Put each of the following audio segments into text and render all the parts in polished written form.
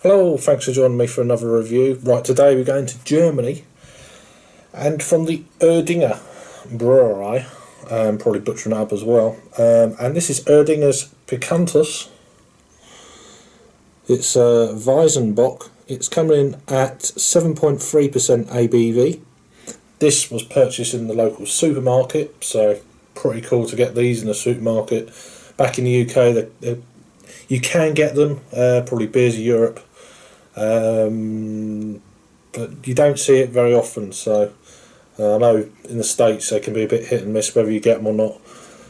Hello, thanks for joining me for another review. Right, today we're going to Germany, and from the Erdinger Brewery, probably butchering it up as well, and this is Erdinger's Pikantus. It's Weizenbock. It's coming in at 7.3% ABV. This was purchased in the local supermarket, so pretty cool to get these in the supermarket. Back in the UK, you can get them, probably Beers of Europe, but you don't see it very often. So I know in the States they can be a bit hit and miss whether you get them or not.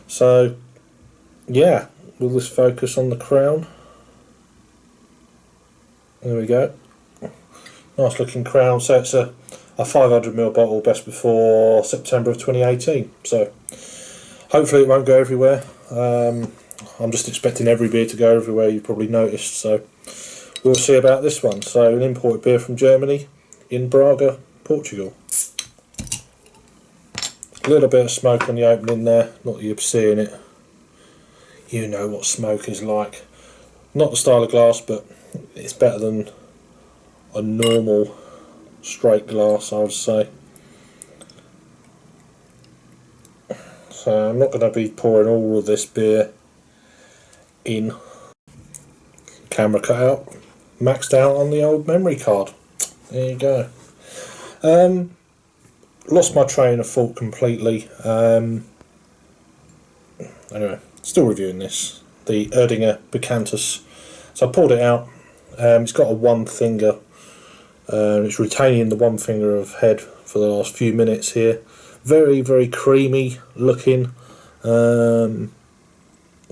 So yeah, we'll just focus on the crown. There we go. Nice looking crown. So it's a 500ml bottle, best before September of 2018. So hopefully it won't go everywhere. I'm just expecting every beer to go everywhere, you've probably noticed, so we'll see about this one. So an imported beer from Germany in Braga, Portugal. A little bit of smoke on the opening there, not that you're seeing it. You know what smoke is like. Not the style of glass, but it's better than a normal straight glass, I would say. So I'm not going to be pouring all of this beer in. Camera cut out, maxed out on the old memory card. There you go. Lost my train of thought completely. Anyway, still reviewing this. The Erdinger Pikantus. So I pulled it out. It's got a one finger. It's retaining the one finger of head for the last few minutes here. Very, very creamy looking.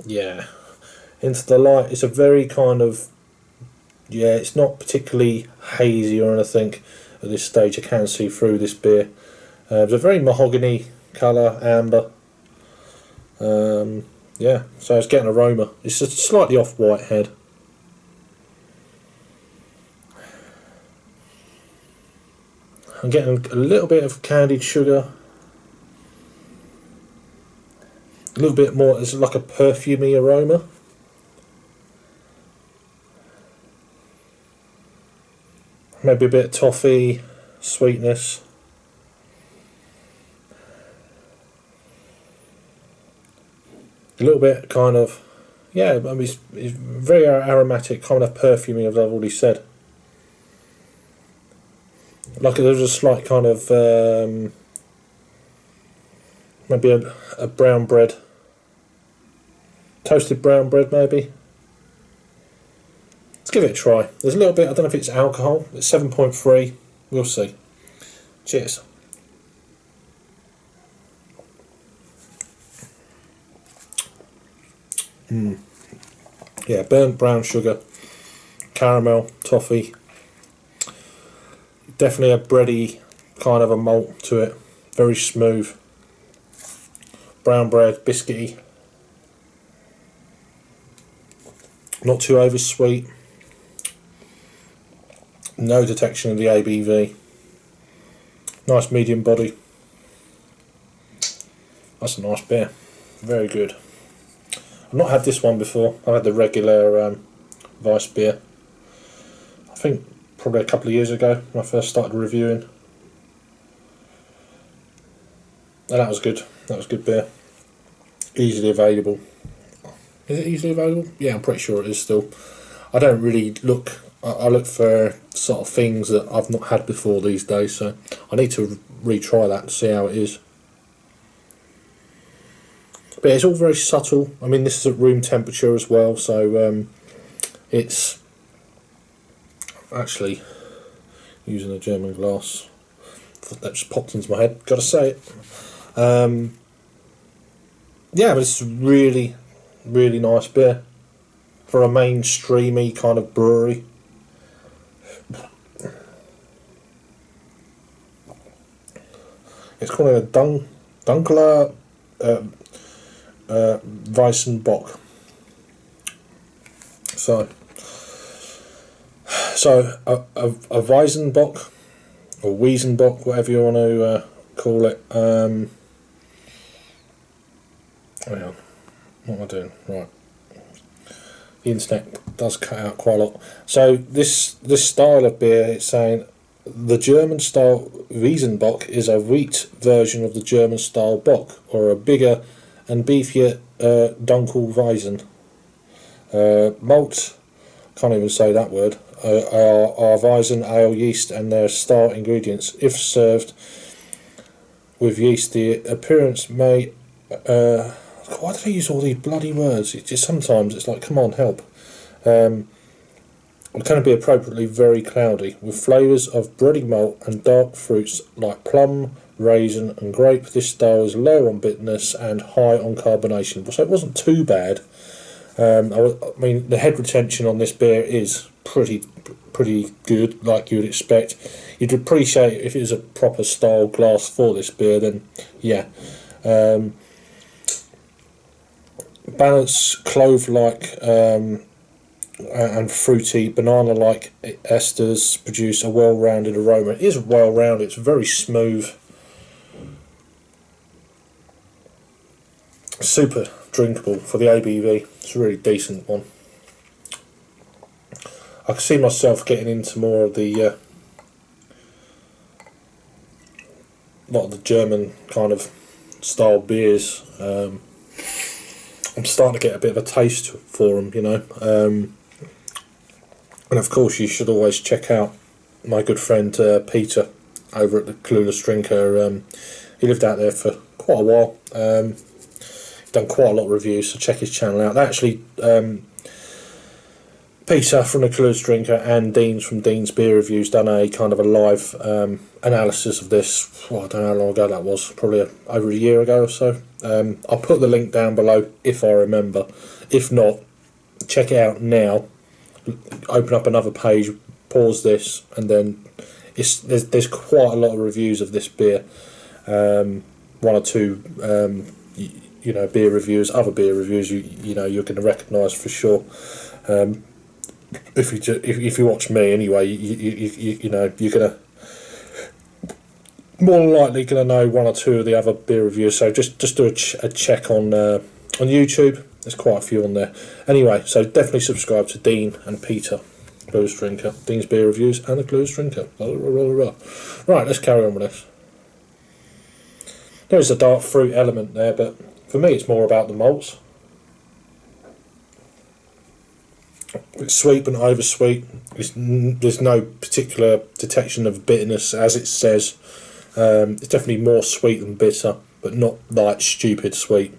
Yeah, into the light. It's a very kind of, yeah, it's not particularly hazy or anything at this stage. I can see through this beer. It's a very mahogany colour, amber. Yeah, so it's getting aroma. It's a slightly off-white head. I'm getting a little bit of candied sugar. A little bit more, it's like a perfumey aroma. Maybe a bit of toffee, sweetness. A little bit kind of, yeah, I mean, it's very aromatic, kind of perfumey, as I've already said. Like there's a slight kind of, maybe a brown bread. Toasted brown bread, maybe. Let's give it a try. There's a little bit, I don't know if it's alcohol. It's 7.3. We'll see. Cheers. Yeah, burnt brown sugar, caramel, toffee. Definitely a bready kind of a malt to it. Very smooth. Brown bread, biscuity. Not too over sweet. No detection of the ABV. Nice medium body. That's a nice beer. Very good. I've not had this one before. I've had the regular weissbier. I think probably a couple of years ago when I first started reviewing. And that was good. That was good beer. Easily available. Is it easily available? Yeah, I'm pretty sure it is still. I don't really look. I look for sort of things that I've not had before these days, so I need to retry that to see how it is. But it's all very subtle. I mean, this is at room temperature as well, so it's actually using a German glass. That just popped into my head. Got to say it. Yeah, but it's really, really nice beer for a mainstreamy kind of brewery. It's called a Dunkler Weizenbock. So a Weizenbock or Weizenbock, whatever you want to call it. Hang on, what am I doing? Right. the internet does cut out quite a lot. So this style of beer, it's saying the German style Weizenbock is a wheat version of the German style Bock, or a bigger and beefier Dunkel Weizen. Malt, can't even say that word, are Weizen ale yeast and their star ingredients. If served with yeast, the appearance may... why do they use all these bloody words? It's just sometimes it's like, come on, help. It can be appropriately very cloudy, with flavours of bready malt and dark fruits like plum, raisin and grape. This style is low on bitterness and high on carbonation, so it wasn't too bad. I mean, the head retention on this beer is pretty good, like you would expect. You'd appreciate it if it was a proper style glass for this beer, then yeah. Balanced clove-like and fruity, banana-like esters produce a well-rounded aroma. It is well-rounded, it's very smooth. Super drinkable for the ABV. It's a really decent one. I can see myself getting into more of the lot of the German kind of style beers. I'm starting to get a bit of a taste for them, you know. And of course, you should always check out my good friend Peter over at the Clueless Drinker. He lived out there for quite a while. Done quite a lot of reviews, so check his channel out. Actually, Peter from the Clueless Drinker and Dean's from Dean's Beer Reviews done a kind of a live analysis of this. Well, I don't know how long ago that was, probably over a year ago or so. I'll put the link down below if I remember. If not, check it out now. Open up another page, pause this, and then there's quite a lot of reviews of this beer. One or two you know, beer reviews, other beer reviews you know you're going to recognise for sure. If you watch me anyway, you know you're gonna more than likely gonna know one or two of the other beer reviews. So just do a check on YouTube. There's quite a few on there. Anyway, so definitely subscribe to Dean and Peter, Clueless Drinker, Dean's Beer Reviews, and the Clueless Drinker. Right, let's carry on with this. There is a dark fruit element there, but for me it's more about the malts. It's sweet but not over sweet. There's no particular detection of bitterness, as it says. It's definitely more sweet than bitter, but not like stupid sweet.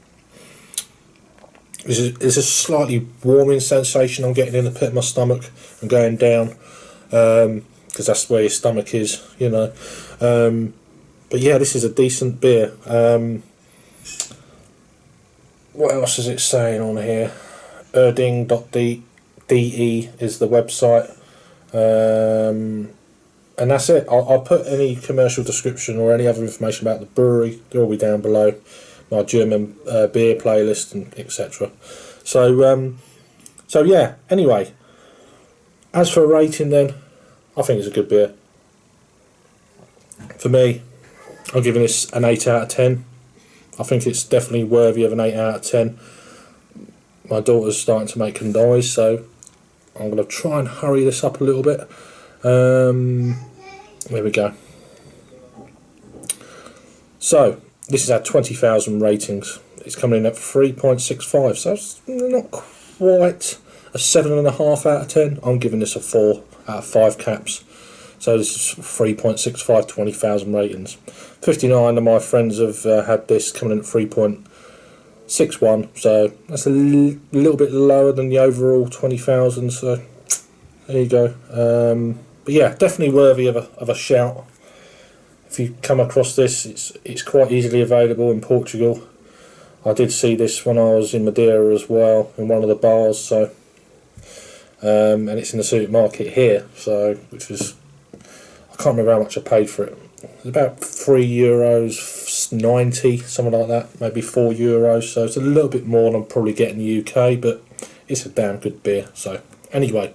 There's a slightly warming sensation I'm getting in the pit of my stomach and going down, because that's where your stomach is, you know. But yeah, this is a decent beer. What else is it saying on here? Erding.de is the website, and that's it. I'll put any commercial description or any other information about the brewery, they'll all be down below. My German beer playlist and etc. So yeah, anyway, as for a rating then, I think it's a good beer. For me, I'm giving this an 8 out of 10. I think it's definitely worthy of an 8 out of 10. My daughter's starting to make a noise, so I'm going to try and hurry this up a little bit. There we go. So this has had 20,000 ratings. It's coming in at 3.65, so it's not quite a 7.5 out of 10. I'm giving this a 4 out of 5 caps. So this is 3.65, 20,000 ratings. 59 of my friends have had this coming in at 3.61, so that's a little bit lower than the overall 20,000. So there you go. But yeah, definitely worthy of a shout. If you come across this, it's quite easily available in Portugal. I did see this when I was in Madeira as well, in one of the bars. So, and it's in the supermarket here. So, which was, I can't remember how much I paid for it. It was about €3.90, something like that, maybe €4. So it's a little bit more than I'm probably getting in the UK, but it's a damn good beer. So anyway,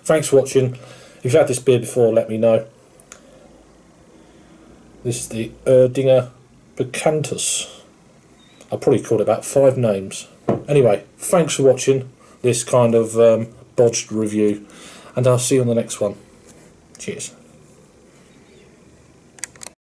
thanks for watching. If you've had this beer before, let me know. This is the Erdinger Pikantus. I probably called it about 5 names. Anyway, thanks for watching. this kind of bodged review, and I'll see you on the next one. Cheers.